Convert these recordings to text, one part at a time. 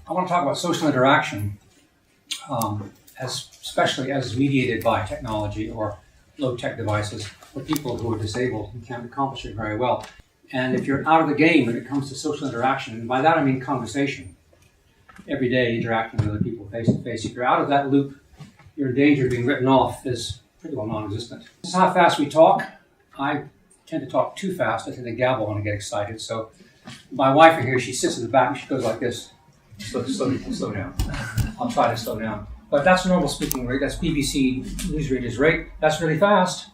I want to talk about social interaction, especially as mediated by technology or low-tech devices for people who are disabled and can't accomplish it very well. And if you're out of the game when it comes to social interaction, and by that I mean conversation, every day interacting with other people face to face, if you're out of that loop, your danger of being written off is pretty well non-existent. This is how fast we talk. I tend to talk too fast. I tend to gabble when I get excited. So my wife here, she sits in the back and she goes like this. Slow down. I'll try to slow down. But that's normal speaking rate. That's BBC newsreaders rate. That's really fast.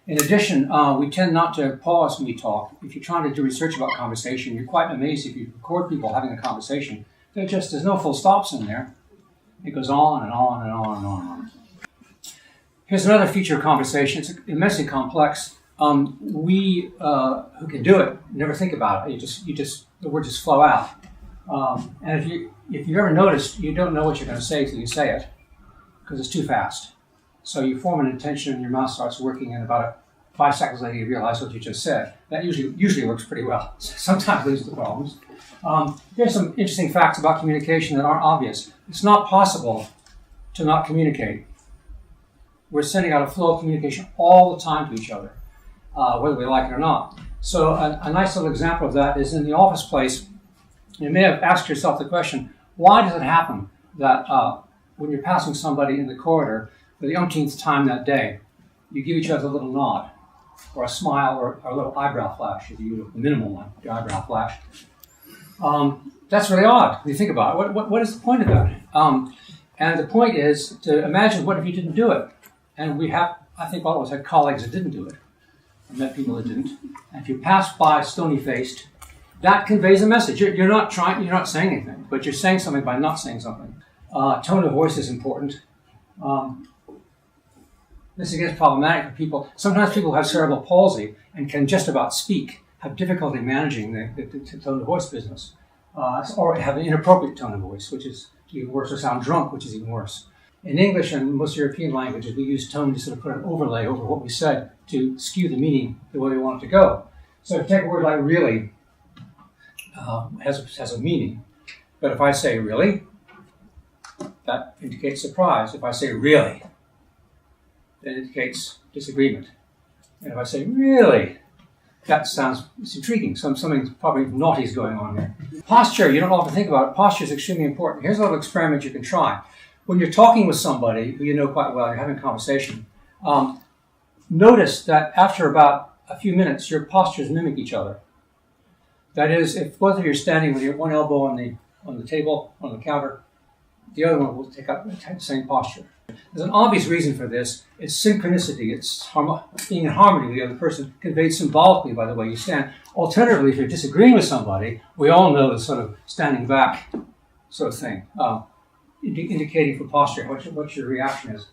In addition, we tend not to pause when we talk. If you're trying to do research about conversation, you're quite amazed if you record people having a conversation. There's no full stops in there. It goes on and on and on and on and on. Here's another feature of conversation. It's immensely complex. We who can do it never think about it. The words just flow out. And if you've ever noticed, you don't know what you're going to say until you say it, because it's too fast. So you form an intention and your mouth starts working, and about 5 seconds later you realize what you just said. That usually works pretty well. Sometimes leads to problems. Here's some interesting facts about communication that aren't obvious. It's not possible to not communicate. We're sending out a flow of communication all the time to each other, whether we like it or not. So a nice little example of that is in the office place. You may have asked yourself the question, why does it happen that when you're passing somebody in the corridor for the umpteenth time that day, you give each other a little nod, or a smile, or a little eyebrow flash, if you do the minimal one, the eyebrow flash. That's really odd when you think about it. What is the point of that? And the point is to imagine what if you didn't do it. And I think all of us had colleagues that didn't do it. I met people that didn't. And if you pass by stony-faced, that conveys a message. You're not saying anything, but you're saying something by not saying something. Tone of voice is important. This gets problematic for people. Sometimes people have cerebral palsy and can just about speak, have difficulty managing the tone of voice business, or have an inappropriate tone of voice, which is even worse, or sound drunk, which is even worse. In English and most European languages, we use tone to sort of put an overlay over what we said to skew the meaning the way we want it to go. So if you take a word like really, has a meaning. But if I say really, that indicates surprise. If I say really, that indicates disagreement. And if I say really, that sounds intriguing. Something probably naughty is going on here. Posture, you don't often think about it. Posture is extremely important. Here's a little experiment you can try. When you're talking with somebody who you know quite well, you're having a conversation, notice that after about a few minutes, your postures mimic each other. That is, if both of you are standing with your one elbow on the table, on the counter, the other one will take up the same posture. There's an obvious reason for this. It's synchronicity. It's being in harmony with the other person, conveyed symbolically by the way you stand. Alternatively, if you're disagreeing with somebody, we all know the sort of standing back sort of thing, indicating for posture what your reaction is.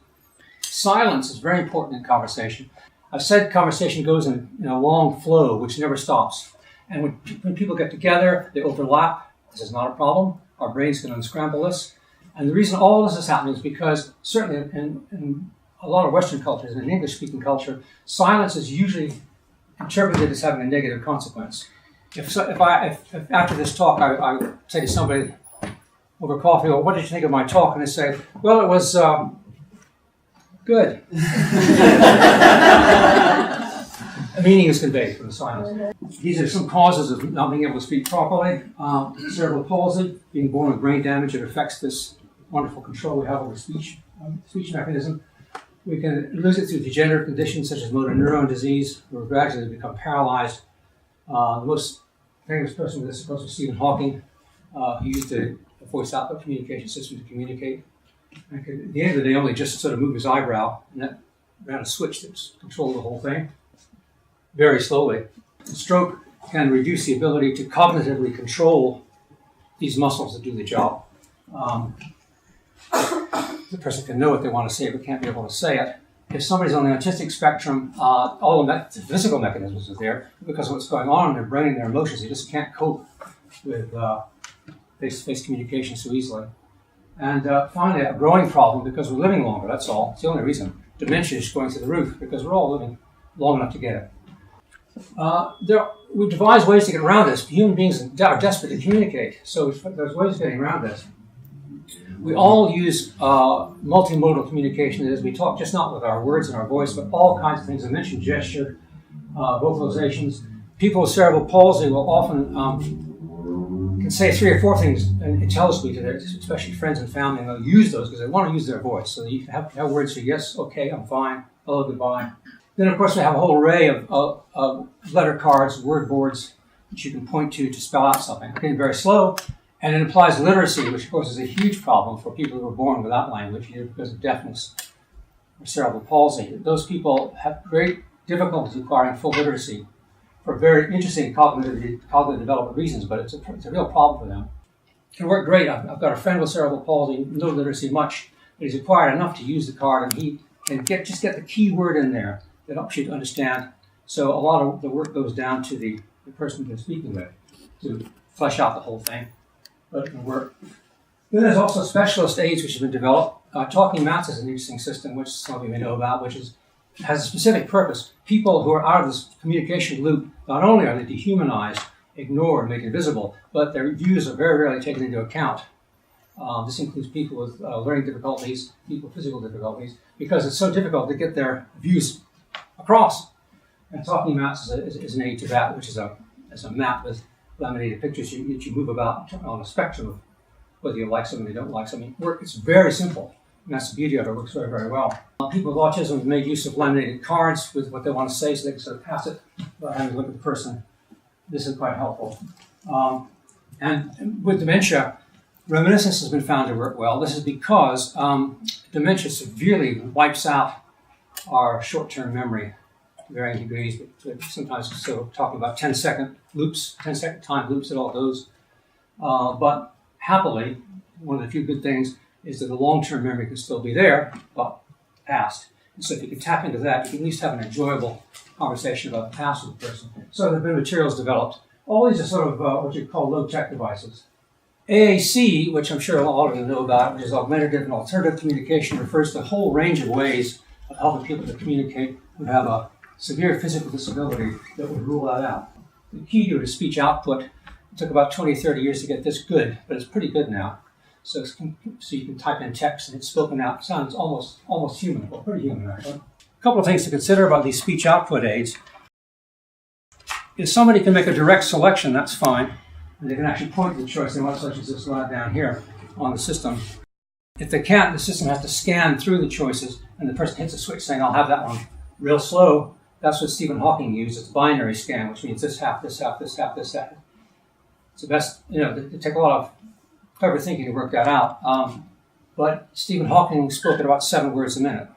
Silence is very important in conversation. I've said conversation goes in a long flow, which never stops. And when people get together, they overlap. This is not a problem. Our brains can unscramble this. And the reason all this is happening is because, certainly in a lot of Western cultures, in an English-speaking culture, silence is usually interpreted as having a negative consequence. If after this talk I say to somebody over coffee, well, what did you think of my talk? And they say, well, it was good. A meaning is conveyed from the silence. These are some causes of not being able to speak properly. Cerebral palsy, being born with brain damage, it affects this wonderful control we have over speech mechanism. We can lose it through degenerative conditions such as motor neuron disease, where we gradually become paralyzed. The most famous person with this, of course, was Stephen Hawking. He used a voice output communication system to communicate. And at the end of the day, only just sort of move his eyebrow, and that ran a switch that controlled the whole thing. Very slowly. Stroke can reduce the ability to cognitively control these muscles that do the job. The person can know what they want to say, but can't be able to say it. If somebody's on the autistic spectrum, all of the physical mechanisms are there because of what's going on in their brain and their emotions. They just can't cope with face-to-face communication so easily. And finally, a growing problem because we're living longer, that's all. It's the only reason. Dementia is going through the roof because we're all living long enough to get it. We've devised ways to get around this. Human beings are desperate to communicate, so there's ways of getting around this. We all use multimodal communication. That is, we talk just not with our words and our voice, but all kinds of things. I mentioned gesture, vocalizations. People with cerebral palsy will often can say 3 or 4 things intelligibly to their, especially friends and family, and they'll use those because they want to use their voice. So you have words for yes, okay, I'm fine, hello, goodbye. Then, of course, we have a whole array of letter cards, word boards, which you can point to spell out something. It's very slow, and it implies literacy, which, of course, is a huge problem for people who are born without language, either because of deafness or cerebral palsy. Those people have great difficulties acquiring full literacy for very interesting cognitive development reasons, but it's a real problem for them. It can work great. I've got a friend with cerebral palsy, no literacy much, but he's acquired enough to use the card, and he can just get the key word in there that helps you to understand. So a lot of the work goes down to the person you're speaking with to flesh out the whole thing, but it can work. Then there's also specialist aids which have been developed. Talking Maps is an interesting system, which some of you may know about, which has a specific purpose. People who are out of this communication loop, not only are they dehumanized, ignored, made invisible, but their views are very rarely taken into account. This includes people with learning difficulties, people with physical difficulties, because it's so difficult to get their views across. And Talking Maps is an aid to that, which is a map with laminated pictures that you move about on a spectrum of whether you like something or don't like something. It's very simple, and that's the beauty of it. It works very, very well. People with autism have made use of laminated cards with what they want to say, so they can sort of pass it without having to look at the person. This is quite helpful. And with dementia, reminiscence has been found to work well. This is because dementia severely wipes out our short-term memory to varying degrees, but sometimes still talking about 10-second loops, 10-second time loops, it all goes. But happily, one of the few good things is that the long-term memory can still be there, but past. And so if you can tap into that, you can at least have an enjoyable conversation about the past with the person. So there have been materials developed. All these are sort of what you call low-tech devices. AAC, which I'm sure all of you know about, which is augmentative and alternative communication, refers to a whole range of ways of helping people to communicate who have a severe physical disability that would rule that out. The key to it is speech output. It took about 20, 30 years to get this good, but it's pretty good now. So you can type in text and it's spoken out. It sounds almost human, well, pretty human actually. A couple of things to consider about these speech output aids. If somebody can make a direct selection, that's fine. And they can actually point to the choice they want, such as this line down here on the system. If they can't, the system has to scan through the choices, and the person hits a switch saying, I'll have that one real slow. That's what Stephen Hawking used. It's a binary scan, which means this half, this half, this half, this half. It's the best, it took a lot of clever thinking to work that out. But Stephen Hawking spoke at about 7 words a minute.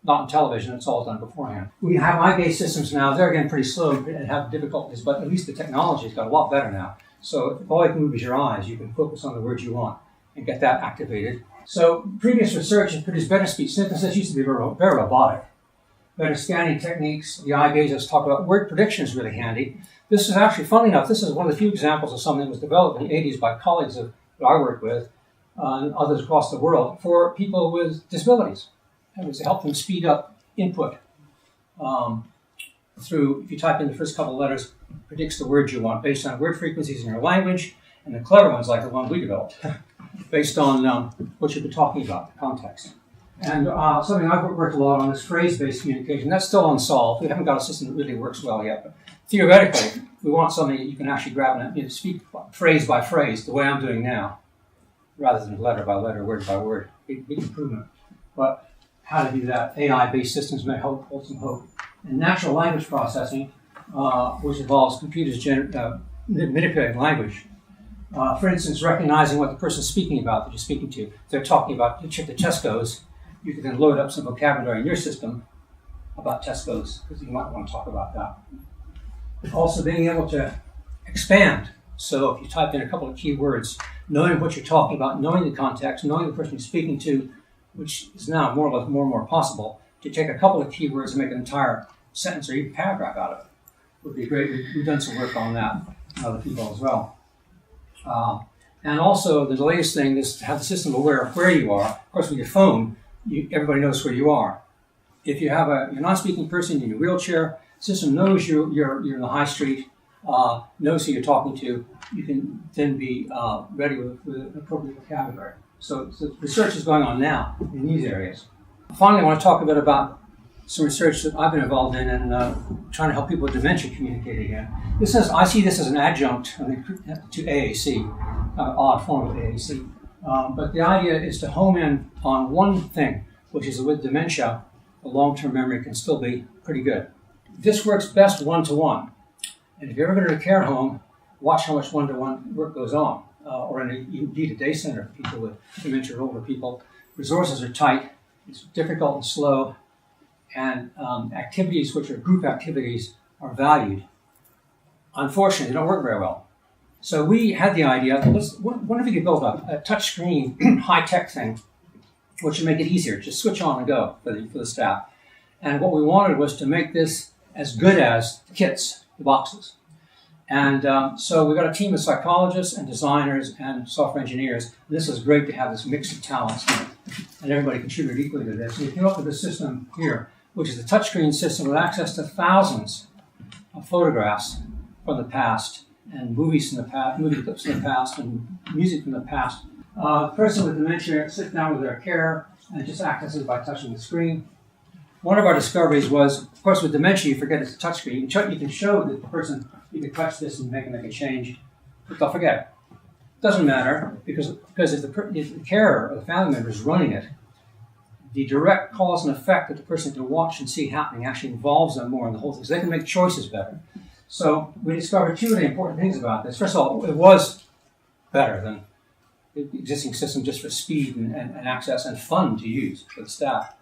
Not on television, it's all done beforehand. We have eye-gaze systems now. They're, again, pretty slow and have difficulties, but at least the technology's got a lot better now. So if all you can move is your eyes, you can focus on the words you want and get that activated. So previous research has produced better speech synthesis. Used to be very robotic. Better scanning techniques. The eye gaze, let's talk about word prediction is really handy. This is actually, funny enough, this is one of the few examples of something that was developed in the 80s by colleagues that I work with and others across the world for people with disabilities. It was to help them speed up input through, if you type in the first couple of letters, predicts the words you want based on word frequencies in your language, and the clever ones like the one we developed, based on what you've been talking about, the context. And something I've worked a lot on is phrase-based communication. That's still unsolved. We haven't got a system that really works well yet. But theoretically, we want something that you can actually grab and speak phrase by phrase, the way I'm doing now, rather than letter by letter, word by word. Big improvement. But how to do that? AI-based systems may hold some hope. And natural language processing, which involves computers manipulating language. For instance, recognizing what the person's speaking about that you're speaking to. If they're talking about the Tesco's, you can then load up some vocabulary in your system about Tesco's, because you might want to talk about that. Also being able to expand. So if you type in a couple of keywords, knowing what you're talking about, knowing the context, knowing the person you're speaking to, which is now more and more possible, to take a couple of keywords and make an entire sentence or even paragraph out of it would be great. We've done some work on that, other people as well. And also, the latest thing is to have the system aware of where you are. Of course, with your phone, everybody knows where you are. If you have you're not speaking person in your wheelchair, the system knows you're in the high street, knows who you're talking to, you can then be ready with appropriate vocabulary. So research is going on now in these areas. Finally, I want to talk a bit about some research that I've been involved in and trying to help people with dementia communicate again. I see this as an adjunct to AAC, odd form of AAC. But the idea is to home in on one thing, which is that with dementia, the long-term memory can still be pretty good. This works best one-to-one. And if you ever go to a care home, watch how much one-to-one work goes on, or indeed a day center for people with dementia or older people. Resources are tight, it's difficult and slow, and activities which are group activities are valued. Unfortunately, they don't work very well. So we had the idea, what if we could build a touchscreen, high-tech thing, which would make it easier, just switch on and go for the staff. And what we wanted was to make this as good as the kits, the boxes. And so we got a team of psychologists and designers and software engineers. And this is great to have this mix of talents, and everybody contributed equally to this. And we came up with this system here, which is a touchscreen system with access to thousands of photographs from the past, and movies from the past, movie clips from the past, and music from the past. The person with dementia sits down with their carer and just accesses by touching the screen. One of our discoveries was, of course, with dementia, you forget it's a touchscreen. You can show the person, you can touch this and make a change, but they'll forget it. Doesn't matter, because if the carer or the family member is running it, the direct cause and effect that the person can watch and see happening actually involves them more in the whole thing, so they can make choices better. So we discovered two really important things about this. First of all, it was better than the existing system just for speed and access and fun to use for the staff.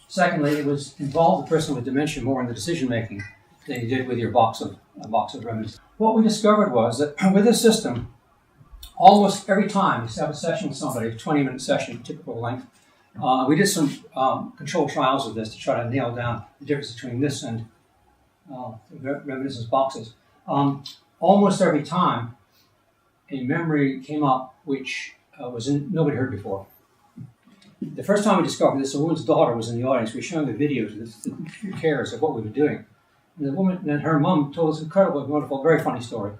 Secondly, it involved the person with dementia more in the decision making than you did with your box of remedies. What we discovered was that with this system, almost every time you have a session with somebody, a 20-minute session, typical length, we did some controlled trials of this to try to nail down the difference between this and reminiscence boxes. Almost every time, a memory came up which nobody heard before. The first time we discovered this, a woman's daughter was in the audience. We were showing the videos of the carers of what we were doing. And the woman and her mom told us an incredible, wonderful, very funny story.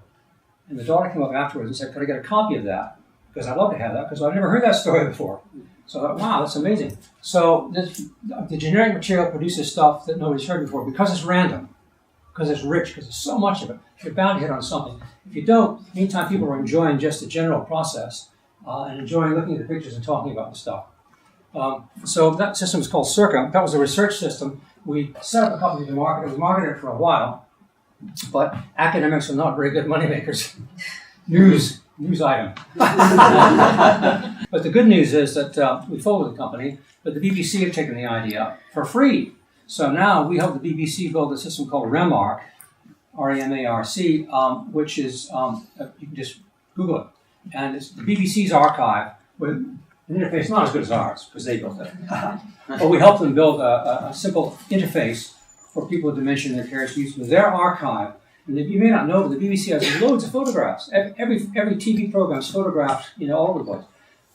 And the daughter came up afterwards and said, "Could I get a copy of that? Because I'd love to have that, because I've never heard that story before." So I thought, wow, that's amazing. So the generic material produces stuff that nobody's heard before because it's random, because it's rich, because there's so much of it. You're bound to hit on something. If you don't, meantime, people are enjoying just the general process and enjoying looking at the pictures and talking about the stuff. So that system is called Circa. That was a research system. We set up a company to market it. We marketed it for a while, but academics are not very good moneymakers. News item. But the good news is that we folded the company, but the BBC have taken the idea for free. So now we help the BBC build a system called REMARC, R-E-M-A-R-C, which is, you can just Google it. And it's the BBC's archive with an interface not as good as ours, because they built it. But we helped them build a simple interface for people with dementia and their carers to use with their archive. And you may not know, but the BBC has loads of photographs. Every TV program is photographed, all over the place.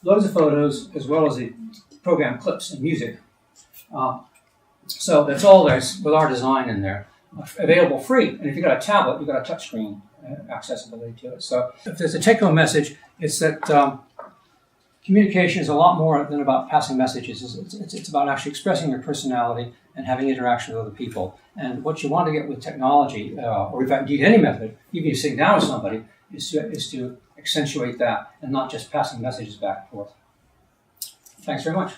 Loads of photos, as well as the program clips and music. So that's all there's with our design in there. Available free. And if you've got a tablet, you've got a touchscreen accessibility to it. So if there's a take-home message, it's that communication is a lot more than about passing messages. It's about actually expressing your personality and having interaction with other people. And what you want to get with technology, or if indeed any method, even if you're sitting down with somebody, is to accentuate that and not just passing messages back and forth. Thanks very much.